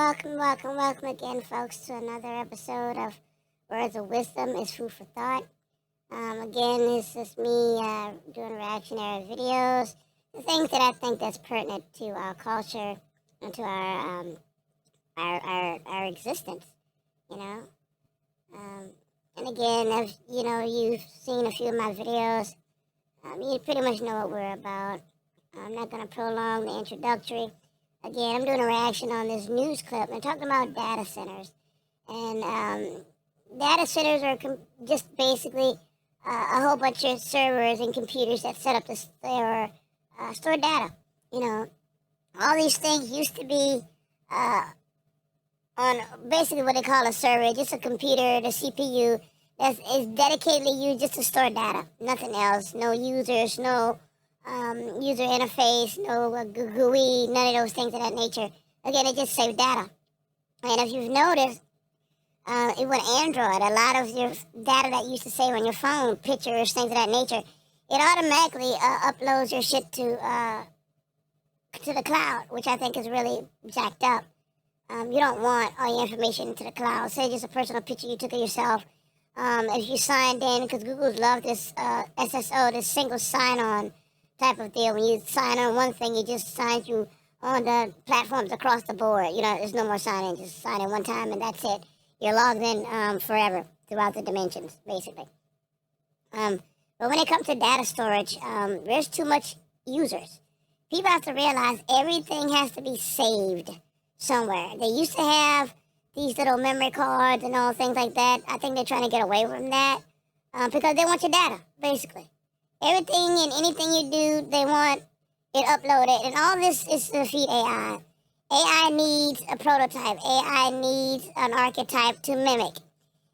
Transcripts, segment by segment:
welcome again, folks, to another episode of Words of Wisdom is Food for Thought. Again, this is me doing reactionary videos, the things that I think that's pertinent to our culture and to our existence, you know. And again, if you've seen a few of my videos, you pretty much know what we're about. I'm not going to prolong the introductory. Again, I'm doing a reaction on this news clip and talking about data centers. And data centers are just basically a whole bunch of servers and computers that set up to store data. You know, all these things used to be on basically what they call a server, just a computer, the CPU, that is dedicatedly used just to store data. Nothing else. No users, no user interface, no GUI, none of those things of that nature. Again, it just saves data. And if you've noticed, with Android, a lot of your data that you used to save on your phone, pictures, things of that nature, it automatically uploads your shit to the cloud, which I think is really jacked up. You don't want all your information to the cloud. Say just a personal picture you took of yourself. If you signed in, because Google's love this SSO, this single sign-on type of deal. When you sign on one thing, it just signs you on the platforms across the board. You know, there's no more signing. Just sign in one time and that's it. You're logged in forever throughout the dimensions, basically. But when it comes to data storage, there's too much users. People have to realize everything has to be saved somewhere. They used to have these little memory cards and all things like that. I think they're trying to get away from that because they want your data, basically. Everything and anything you do, they want it uploaded. And all this is to feed AI. AI needs a prototype. AI needs an archetype to mimic.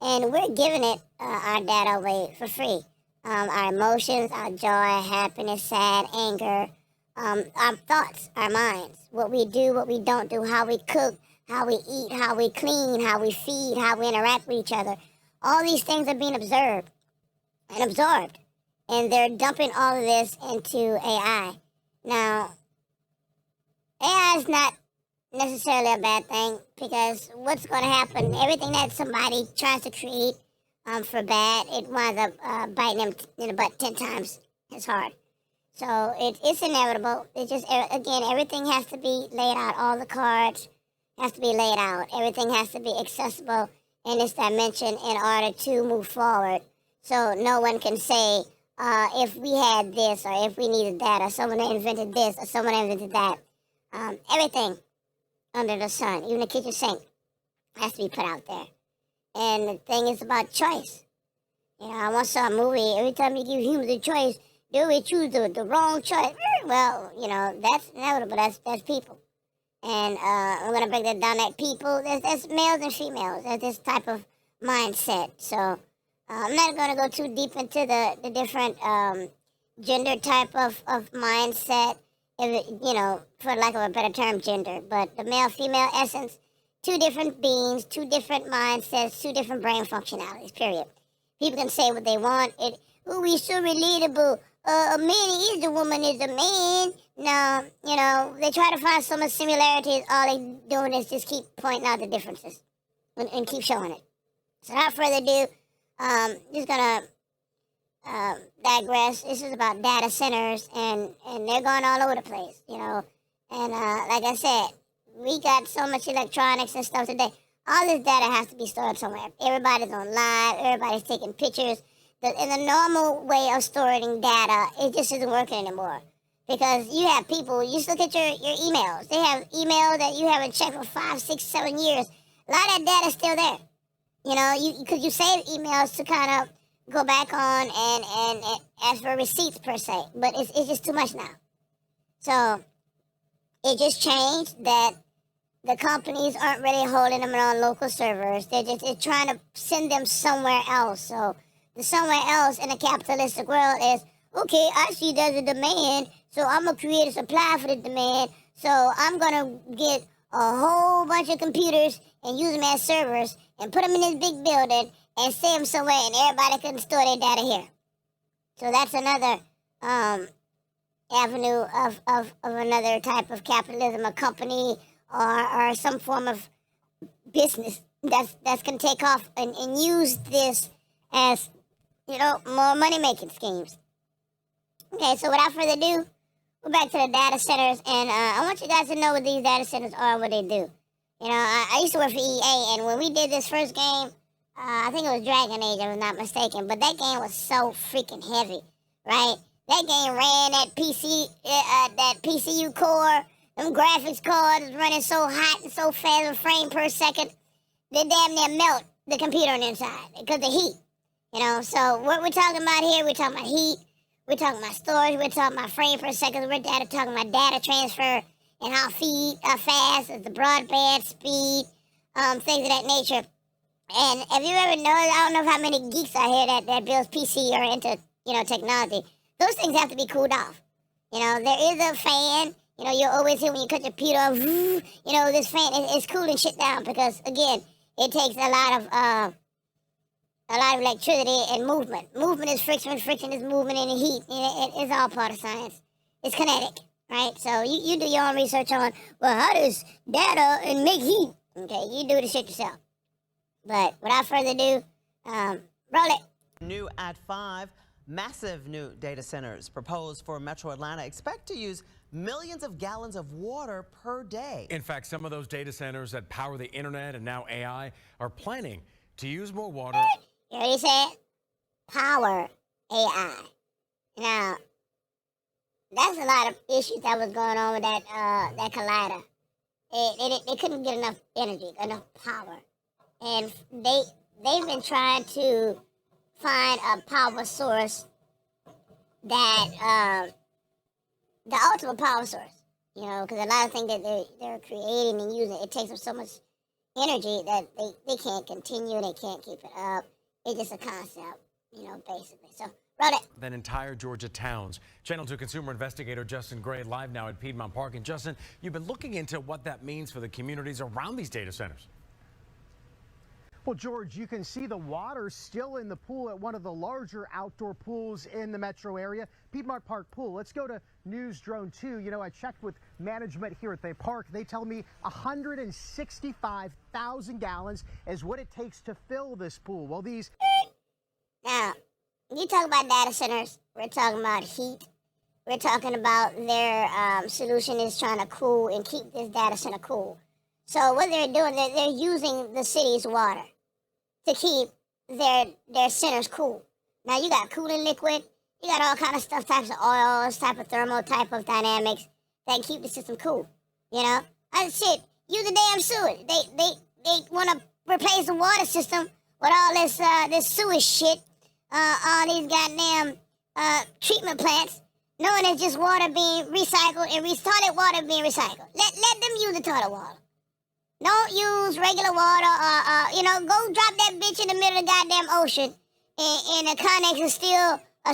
And we're giving it our data away for free. Our emotions, our joy, happiness, sad, anger, our thoughts, our minds, what we do, what we don't do, how we cook, how we eat, how we clean, how we feed, how we interact with each other. All these things are being observed and absorbed. And they're dumping all of this into AI. Now, AI is not necessarily a bad thing because what's going to happen, everything that somebody tries to create for bad, it winds up biting them in the butt 10 times as hard. So it's inevitable. It's just, again, everything has to be laid out. All the cards have to be laid out. Everything has to be accessible in this dimension in order to move forward. So no one can say, if we had this or if we needed that or someone invented this or someone invented that. Everything under the sun, even the kitchen sink, has to be put out there. And the thing is about choice. You know, I once saw a movie, every time you give humans a choice, they always choose the wrong choice. Well, you know, that's inevitable. That's people. And I'm going to break that down at people. There's males and females. There's this type of mindset. So I'm not going to go too deep into the different gender type of mindset, if it, you know, for lack of a better term, gender. But the male-female essence, two different beings, two different mindsets, two different brain functionalities, period. People can say what they want. We're so relatable. A man is a woman is a man. No, you know, they try to find so much similarities. All they doing is just keep pointing out the differences and keep showing it. So without further ado, just gonna digress. This is about data centers, and they're going all over the place, you know. And like I said, we got so much electronics and stuff today. All this data has to be stored somewhere. Everybody's on live. Everybody's taking pictures. In the normal way of storing data, it just isn't working anymore. Because you have people, you just look at your emails. They have emails that you haven't checked for 5, 6, 7 years. A lot of that data is still there. You know, because you save emails to kind of go back on and ask for receipts per se. But it's just too much now. So it just changed that the companies aren't really holding them on local servers. They're trying to send them somewhere else. So the somewhere else in a capitalistic world is, okay, I see there's a demand, so I'm going to create a supply for the demand. So I'm going to get a whole bunch of computers and use them as servers and put them in this big building and save them somewhere and everybody can store their data here. So that's another avenue of another type of capitalism, a company or some form of business that's gonna take off and use this as, more money making schemes. Okay, so without further ado, we're back to the data centers, and I want you guys to know what these data centers are and what they do. I used to work for EA, and when we did this first game, I think it was Dragon Age, if I'm not mistaken, but that game was so freaking heavy, right? That game ran that PCU core, them graphics cards running so hot and so fast, a frame per second, they damn near melt the computer on the inside because of heat. So what we're talking about here, we're talking about heat, we're talking about storage, we're talking about frame per second, we're talking about data transfer and how fast is the broadband speed, things of that nature. And if you ever know, I don't know how many geeks out here that builds PC or into, technology. Those things have to be cooled off. There is a fan. You'll always hear when you cut your computer off, this fan is cooling shit down because, again, it takes a lot of electricity and movement. Movement is friction. Friction is movement and heat. It's all part of science. It's kinetic, right? So you do your own research on, well, how does data and make heat? Okay, you do the shit yourself. But without further ado, roll it. New at 5, massive new data centers proposed for Metro Atlanta expect to use millions of gallons of water per day. In fact, some of those data centers that power the internet and now AI are planning to use more water. You already said power AI. Now, that's a lot of issues that was going on with that collider. They couldn't get enough energy, enough power. And they've been trying to find a power source that the ultimate power source, because a lot of things that they're creating and using, it takes up so much energy that they can't continue, they can't keep it up. It's just a concept, basically. So roll it. Than entire Georgia towns. Channel 2 consumer investigator Justin Gray live now at Piedmont Park. And Justin, you've been looking into what that means for the communities around these data centers. Well, George, you can see the water still in the pool at one of the larger outdoor pools in the metro area, Piedmont Park Pool. Let's go to News Drone 2. I checked with management here at the park. They tell me 165,000 gallons is what it takes to fill this pool. Well, these... Now, when you talk about data centers, we're talking about heat. We're talking about their solution is trying to cool and keep this data center cool. So what they're doing, they're using the city's water to keep their centers cool. Now, you got cooling liquid, you got all kind of stuff, types of oils, type of thermal, type of dynamics that keep the system cool. Shit, use the damn sewage. They want to replace the water system with all this sewage shit, all these goddamn treatment plants, knowing it's just water being recycled and toilet water being recycled. Let them use the toilet water. Don't use regular water, go drop that bitch in the middle of the goddamn ocean in a Connex a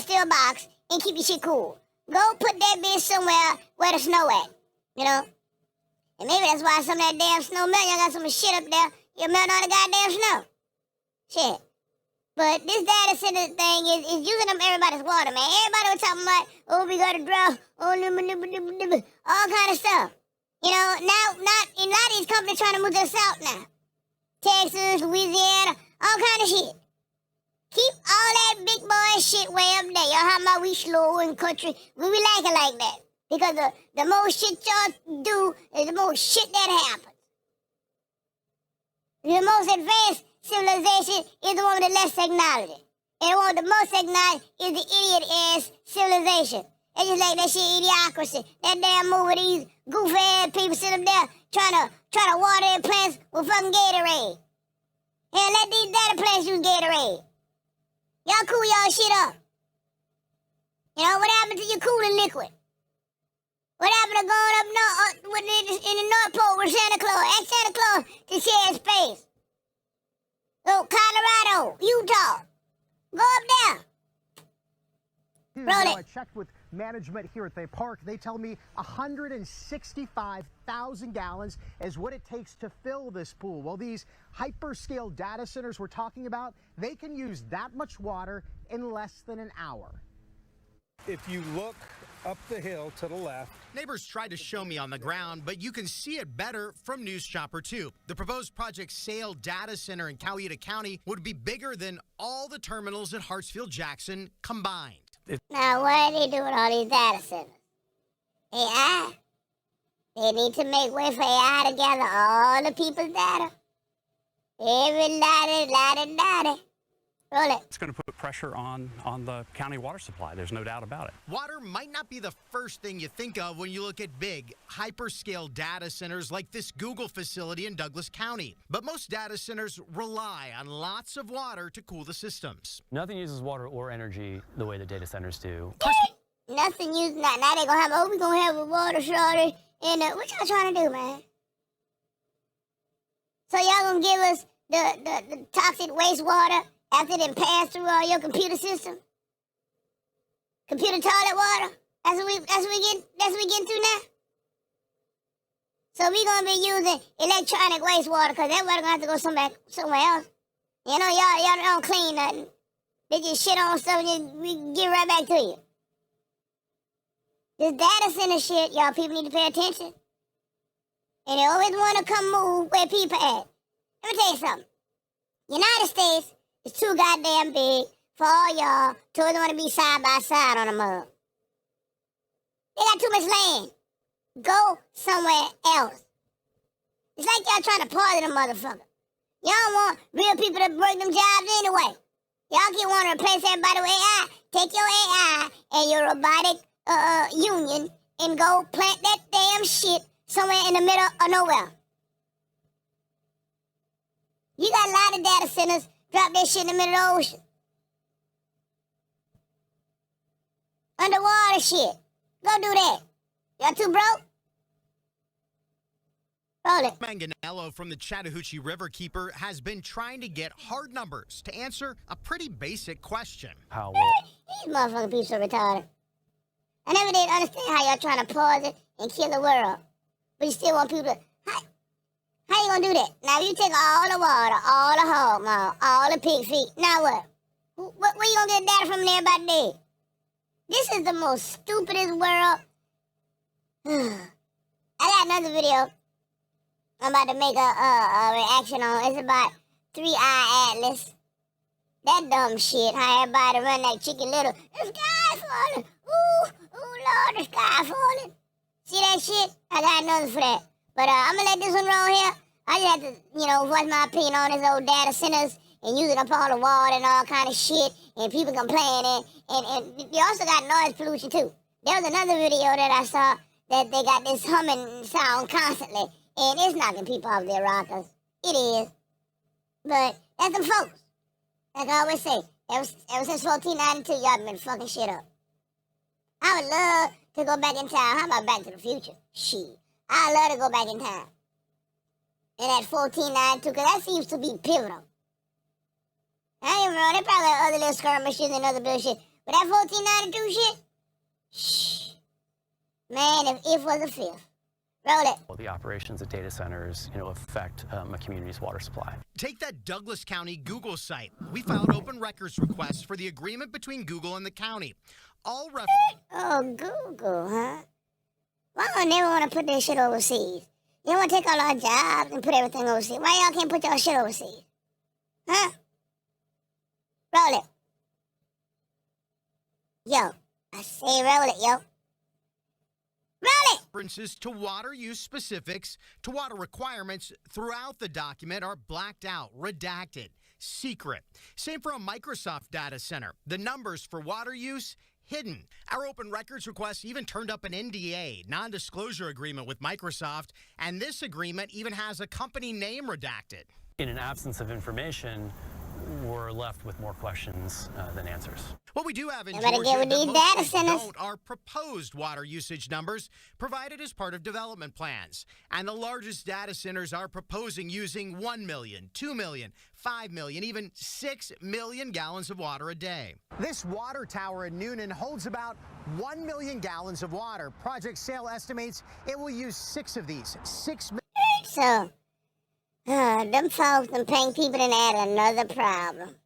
steel box and keep your shit cool. Go put that bitch somewhere where the snow at, And maybe that's why some of that damn snow melt. Y'all got some shit up there, you melt all the goddamn snow. Shit. But this data center thing is using up everybody's water, man. Everybody was talking about, oh, we got a drought, all kind of stuff. Now, not a lot of these companies trying to move to the south now. Texas, Louisiana, all kind of shit. Keep all that big boy shit way up there. Y'all how about we slow in country? We like it like that. Because the more shit y'all do, is the more shit that happens. The most advanced civilization is the one with the less technology. And the one with the most technology is the idiot-ass civilization. It's just like that shit idiocracy. That damn movie, these goofy ass people sit up there trying to water their plants with fucking Gatorade. Hell, let these data plants use Gatorade. Y'all cool y'all shit up. What happened to your cooling liquid? What happened to going up north in the North Pole with Santa Claus? Ask Santa Claus to share space. Go Colorado, Utah. Go up there. Roll it. I checked with management here at the park. They tell me 165,000 gallons is what it takes to fill this pool. Well, these hyperscale data centers we're talking about, they can use that much water in less than an hour. If you look up the hill to the left. Neighbors tried to show me on the ground, but you can see it better from News Chopper 2. The proposed Project Sale data center in Coweta County would be bigger than all the terminals at Hartsfield-Jackson combined. Now, what are they doing with all these data centers? AI? They need to make way for AI to gather all the people's data. Every data. Roll it. It's going to put pressure on the county water supply. There's no doubt about it. Water might not be the first thing you think of when you look at big, hyperscale data centers like this Google facility in Douglas County. But most data centers rely on lots of water to cool the systems. Nothing uses water or energy the way that data centers do. Nothing used. Now they gonna have. We're gonna have a water shortage. And what y'all trying to do, man? So y'all gonna give us the toxic wastewater after it pass through all your computer system? Computer toilet water? That's what we getting through now? So we gonna be using electronic wastewater because that water gonna have to go somewhere else. You know, y'all don't clean nothing. They just shit on stuff and we get right back to you. This data center shit, y'all people need to pay attention. And they always want to come move where people at. Let me tell you something. United States is too goddamn big for all y'all to always want to be side by side on a mug. They got too much land. Go somewhere else. It's like y'all trying to poison a motherfucker. Y'all want real people to break them jobs anyway. Y'all keep wanting to replace everybody with AI. Take your AI and your robotic union and go plant that damn shit somewhere in the middle of nowhere. You got a lot of data centers, drop that shit in the middle of the ocean. Underwater shit. Go do that. Y'all too broke? Roll it. Manganello from the Chattahoochee Riverkeeper has been trying to get hard numbers to answer a pretty basic question. How will These motherfucking people so retarded. I never did understand how y'all trying to poison and kill the world. But you still want people to... How you gonna do that? Now, if you take all the water, all the hog maw, all the pig feet, now what? Where you gonna get data from everybody dead? This is the most stupidest world. I got another video I'm about to make a reaction on. It's about 3-Eye Atlas. That dumb shit, how everybody run like Chicken Little. The sky falling. Ooh, Lord, the sky falling. See that shit? I got another for that. But I'm going to let this one roll here. I just have to, voice my opinion on these old data centers and using up all the water and all kind of shit and people complaining. And you also got noise pollution, too. There was another video that I saw that they got this humming sound constantly. And it's knocking people off their rockers. It is. But that's them folks. Like I always say, ever since 1492, y'all been fucking shit up. I would love to go back in time. How about Back to the Future? Shit. I'd love to go back in time. And at 1492, because that seems to be pivotal. I ain't wrong. They probably have other little skirmishes and other bullshit. But that 1492 shit? Shh. Man, if was a fifth. Roll it. the operations of data centers, affect a community's water supply? Take that Douglas County Google site. We filed open records requests for the agreement between Google and the county. All Oh, Google, huh? Why don't never want to put this shit overseas? You want to take all our jobs and put everything overseas. Why y'all can't put your shit overseas? Huh? Roll it. Yo, I say roll it, yo. Roll it! references to water use specifics to water requirements throughout the document are blacked out, redacted, secret. Same for a Microsoft data center. The numbers for water use hidden. Our open records request even turned up an NDA, non-disclosure agreement with Microsoft, and this agreement even has a company name redacted. In an absence of information, we're left with more questions than answers. What we do have in Georgia Georgia that most data states don't are proposed water usage numbers provided as part of development plans. And the largest data centers are proposing using 1 million, 2 million, 5 million, even 6 million gallons of water a day. This water tower in Noonan holds about 1 million gallons of water. Project Sale estimates it will use 6 of these. 6 million. So, them folks and paying people and add another problem.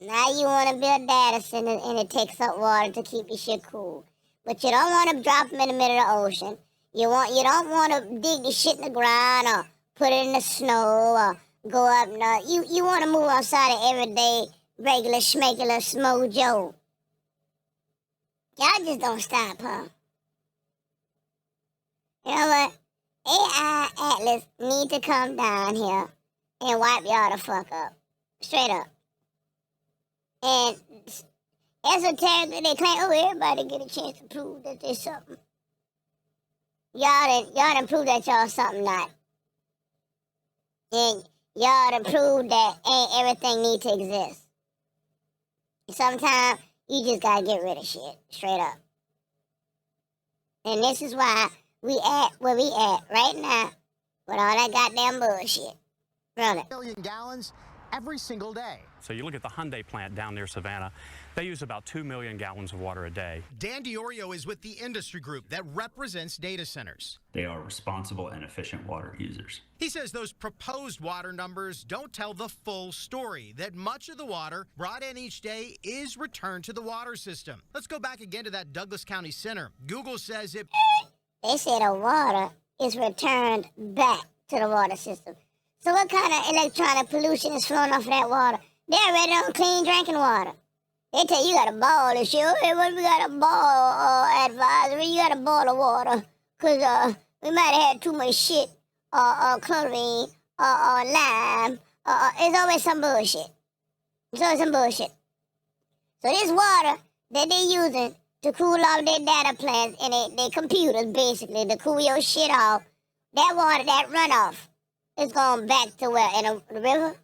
Now you want to build data centers and it takes up water to keep your shit cool. but you don't want to drop them in the middle of the ocean. You don't want to dig the shit in the ground or put it in the snow or go up. No, you want to move outside of everyday, regular, schmegular, smojo. Y'all just don't stop, huh? You know what? AI Atlas need to come down here and wipe y'all the fuck up. Straight up. And esoterically they claim, oh, everybody get a chance to prove that there's something. Y'all done prove that y'all something not. And y'all done prove that ain't everything need to exist. Sometimes you just gotta get rid of shit. Straight up. And this is why we at where we at right now with all that goddamn bullshit. Run it. Million gallons every single day. So you look at the Hyundai plant down near Savannah, they use about 2 million gallons of water a day. Dan DiOrio is with the industry group that represents data centers. They are responsible and efficient water users. He says those proposed water numbers don't tell the full story, that much of the water brought in each day is returned to the water system. Let's go back again to that Douglas County Center. Google says it... They say the water is returned back to the water system. So what kind of electronic pollution is flowing off of that water? They already on clean drinking water. They tell you got to boil this shit. Hey, what we got to boil advisory? You got to boil the water. Because we might have had too much shit, chlorine, lime. It's always some bullshit. It's always some bullshit. So this water that they using to cool off their data plans and their computers, basically, to cool your shit off, that water, that runoff, is going back to where? In the river?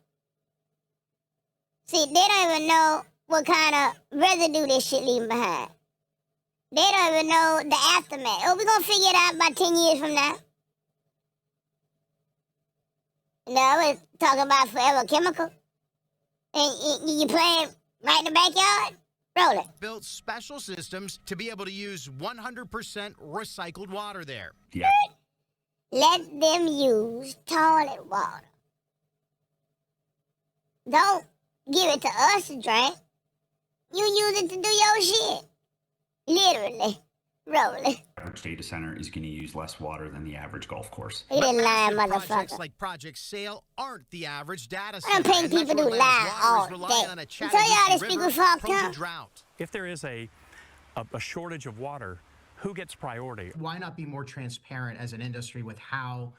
See, they don't even know what kind of residue this shit leaving behind. They don't even know the aftermath. Oh, we're going to figure it out about 10 years from now. No, we're talking about forever chemical. And you playing right in the backyard? Roll it. Built special systems to be able to use 100% recycled water there. Yeah. Let them use toilet water. Don't give it to us to drink. You use it to do your shit. Literally. Roll it. The average data center is going to use less water than the average golf course. You didn't lie, Projects motherfucker. like Project Sail aren't the average data I don't center. think and people do Metro lie Atlanta's all water is relying day. on a You tell y'all Chattahoochee this people River fucked prone to up. drought. If there is a shortage of water, who gets priority? Why not be more transparent as an industry with how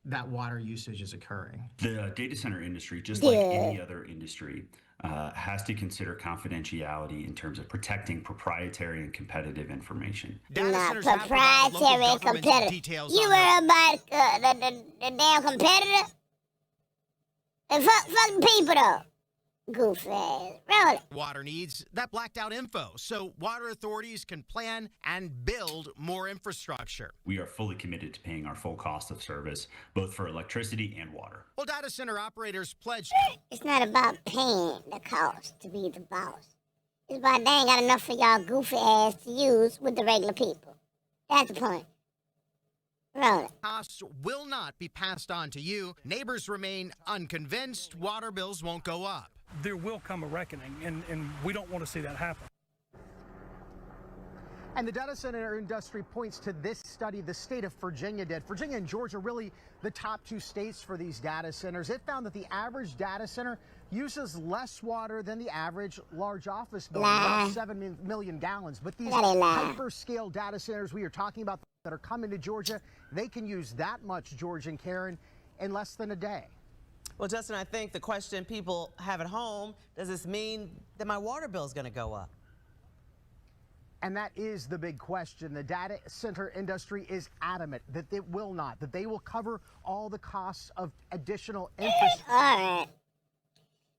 that water usage is occurring? The data center industry, just like any other industry, has to consider confidentiality in terms of protecting proprietary and competitive information. Data Not centers have provided local proprietary and governments competitive. details You on worry about the damn competitor? And fuck the people though. Goofy ass. Roll it. water needs, that blacked out info, so water authorities can plan and build more infrastructure. We are fully committed to paying our full cost of service, both for electricity and water. Well, data center operators pledged It's not about paying the cost to be the boss. It's about they ain't got enough for y'all goofy ass to use with the regular people. That's the point. Roll it. costs will not be passed on to you. Neighbors remain unconvinced water bills won't go up. There will come a reckoning, and we don't want to see that happen. And the data center industry points to this study the state of Virginia did. Virginia and Georgia are really the top two states for these data centers. It found that the average data center uses less water than the average large office building, about 7 million gallons. But these hyperscale data centers we are talking about that are coming to Georgia, they can use that much, George and Karen, in less than a day. Well, Justin, I think the question people have at home, does this mean that my water bill is going to go up? And that is the big question. The data center industry is adamant that it will not, that they will cover all the costs of additional infrastructure. All right.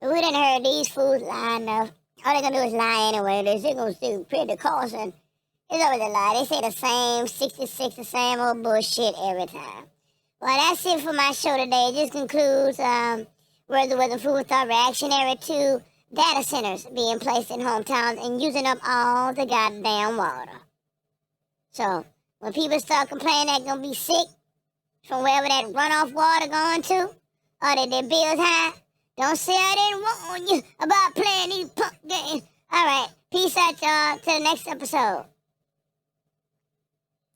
We done heard these fools lie enough. All they gonna do is lie anyway. They're gonna still pay the cost, and it's always a lie. They say the same 66, the same old bullshit every time. Well, that's it for my show today. It just concludes Words with Food Thought Reactionary to data centers being placed in hometowns and using up all the goddamn water. So, when people start complaining they're going to be sick from wherever that runoff water going to, or that their bills high, don't say I didn't warn you about playing these punk games. All right, peace out, y'all. Till the next episode.